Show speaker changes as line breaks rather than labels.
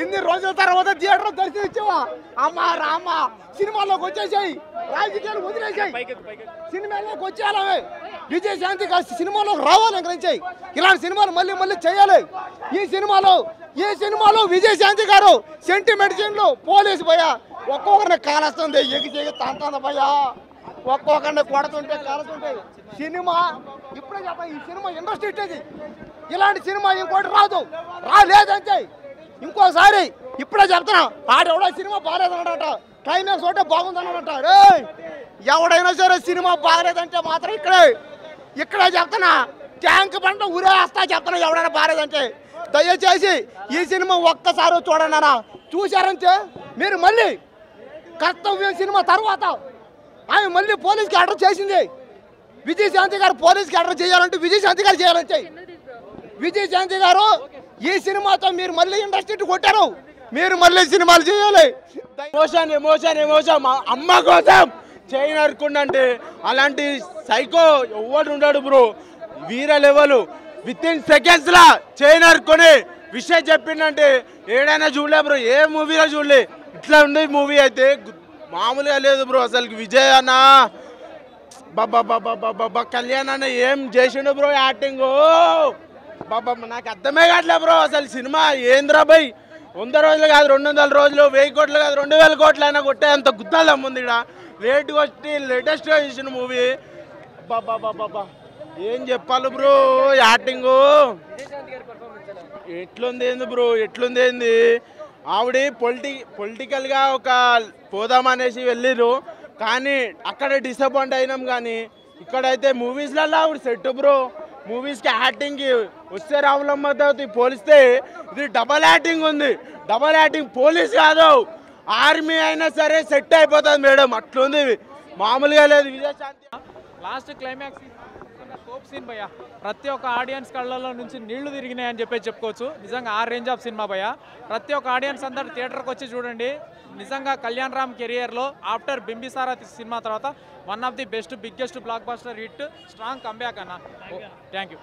ఇన్ని రోజుల తర్వాత థియేటర్ దర్శనం ఇచ్చావా? అమ్మా రామ్మా సినిమాలోకి వచ్చేసాయి, రాజకీయాలు వదిలేసాయి, సినిమాలోకి వచ్చేయాలి. విజయశాంతి సినిమాలోకి రావాలి, ఎంకరించాయి. ఇలాంటి సినిమాలు మళ్ళీ మళ్ళీ చేయాలి. ఈ సినిమాలో విజయశాంతి గారు సెంటిమెంట్ సీన్లు పోలీసు భయ్యా ఒక్కొక్కరిని కాలుస్తుంది, ఎగిచేగి తంతుంది భయ్యా, ఒక్కొక్కరిని కొడుతుంటే కాలుతుంటే. సినిమా ఇప్పుడే చెప్ప, ఈ సినిమా ఇండస్ట్రీ ఇట్టేది. ఇలాంటి సినిమా ఇంకోటి రాలేదంటే ఇంకోసారి ఇప్పుడే చెప్తున్నా, ఆడెవడో సినిమా బాగాలేదన్నాడట, క్లైమాక్స్ ఒకటే బాగుందన్నాడట. రే ఎవడైనా సరే సినిమా బాగాలేదంటే మాత్రం ఇక్కడే చెప్తున్నా, ట్యాంక్ పంట ఊరేస్తా చెప్తున్నా. ఎవడైనా బాగాలేదంటే దయచేసి ఈ సినిమా ఒక్కసారి చూడండి అన్న. చూశారంటే మీరు మళ్ళీ కర్తవ్యం సినిమా తర్వాత ఆమె మళ్ళీ పోలీస్కి ఆర్డర్ చేసింది. విజయశాంతి గారు పోలీస్కి ఆర్డర్ చేయాలంటే విజయశాంతి గారు చేయాలంటే, విజయశాంతి గారు ఈ సినిమాతో మీరు మళ్ళీ ఇండస్ట్రీ కొట్టారు, మీరు మళ్ళీ సినిమాలు చేయాలి.
ఎమోషన్ ఎమోషన్ ఎమోషన్ అమ్మ కోసం చైన్ అరుకుండంటే అలాంటి సైకో ఎవడు ఉన్నాడు bro. Veera level within seconds లా చైన్ అరుకొని విషయం చెప్పిండంటే ఏడైనా చూడలే బ్రో, ఏ మూవీలో చూడలే. ఇట్లా ఉండే మూవీ అయితే మామూలుగా లేదు బ్రో. అసలు విజయ్ అన్న బాబా బాబా బాబా కళ్యాణ్ అన్న ఏం చేసిండు బ్రో యాక్టింగ్. బాబా నాకు అర్థమే కావట్లే బ్రో. అసలు సినిమా ఏంద్రా బై, 100 రోజులు కాదు 200 రోజులు, 1000 కోట్లు కాదు 2000 కోట్లు అయినా కొట్టే అంత గుద్దాలు అమ్ముంది ఇక్కడ. లేటెస్ట్గా చేసిన మూవీ. బాబా బాబా ఏం చెప్పాలి బ్రో, యాక్టింగ్ ఎట్లుంది ఏంది బ్రో, ఎట్లుంది ఏంది. ఆవిడ పొలిటికల్గా ఒక పోదామనేసి వెళ్ళిరు, కానీ అక్కడ డిసప్పాయింట్ అయినాం. కానీ ఇక్కడైతే మూవీస్లలో ఆవిడ సెట్ బ్రో. మూవీస్కి యాక్టింగ్కి వస్తే రాములమ్మతో పోలిస్తే ఇది డబల్ యాక్టింగ్ ఉంది. డబల్ యాక్టింగ్, పోలీస్ కాదు ఆర్మీ అయినా సరే సెట్ అయిపోతుంది మేడం, అట్లుంది, మామూలుగా లేదు. Vijayashanti
last climax cop scene భయ్య, ప్రతి ఒక్క ఆడియన్స్ కళ్ళలో నుంచి నీళ్లు తిరిగినాయని చెప్పుకోవచ్చు. నిజంగా ఆ రేంజ్ ఆఫ్ సినిమా భయ్య. ప్రతి ఒక్క ఆడియన్స్ అందరు థియేటర్కి వచ్చి చూడండి. నిజంగా కళ్యాణ్ రామ్ కెరియర్లో ఆఫ్టర్ బింబిసారా సినిమా తర్వాత one of the best biggest blockbuster hit, strong comeback అన్న. Thank you.